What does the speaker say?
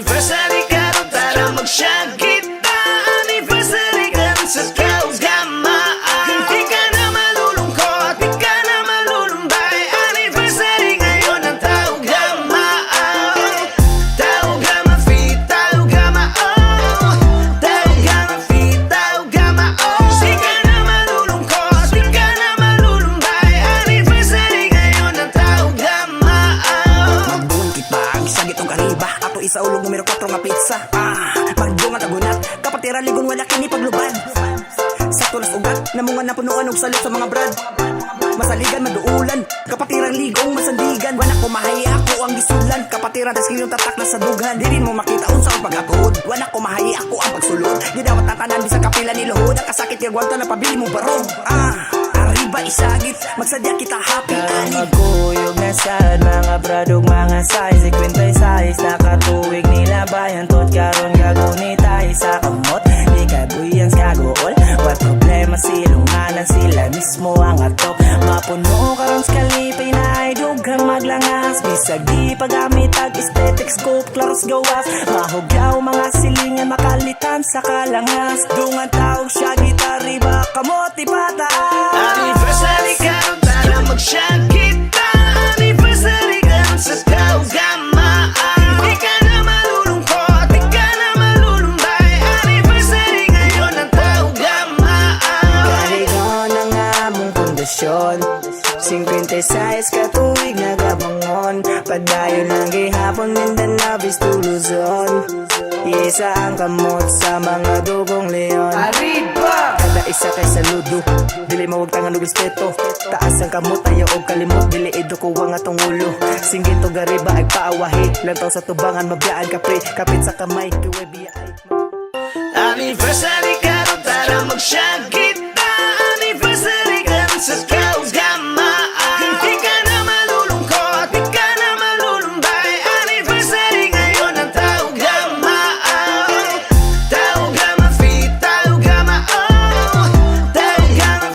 Anniversary karon tara mag-shag kita. Anniversary karon sa kaugamaan. Di ka na malulungkot, di ka na malulumbay. Anniversary ngayon ang taugamaan. Taugama feet, taugama oh. Taugama feet, taugama oh. Di ka na malulungkot, di ka na malulumbay. Anniversary ngayon ang taugamaan. Magbungkit ba ang sagit ng kariba? Ato isa ulog numero 4 nga pizza. Magdungat agunat, kapatira ligon wala kini pagluban. Sa tulas ugat, namungan na punuan og salot sa mga brad. Masaligan, maduulan, kapatirang ligong masandigan. Wala ko mahaya ako ang gisulan, kapatiran tas kiyong tatak na sa dughan. Di rin mo makita unsa ang pag-akod, wala ko mahaya ako ang pagsulod. Di dawat tatanan bisag kapila ni luhod, ang kasakit yung gwanta na pabili mo barong. Arriba isagit, magsadya kita happy ani. Magkuyog na sad, mga bradog, mga size 56, nakatuwig nila bayan. Tot karon gagunitay sa kamot, di kabuyang kagool. What problema silunganan sila mismo ang atok. Mapuno karon sa kalipay na ay dughang maglangas. Bisag di pagamit ag aesthetic scope, klaros gawas. Mahugyaw mga silingan makalitan sa kalangas. Dungan taog siya gitari ba kamot ipataas. Anniversary karon tara mag-shag kita. Anniversary karon sa kaugamaan. Di ka na malulungkot, di ka na malulumbay. Anniversary ngayon ang taugamaan. Kaligon ang among pundasyon, 56 katuig nagabangon. Padayon lang gihapon Mindanao bis to Luzon. Isa ang kamot sa mga dugong leon. Arriba! Kada isa kay saludo, dili mawag tangan og respeto. Taas ang kamot ayaw og kalimot, dili ido ko ang atong ulo. Singgit og gariba ay paawahi, lantaw sa tubangan mabiyaan kapre. Kapit sa kamay kiwe biya ay Anniversary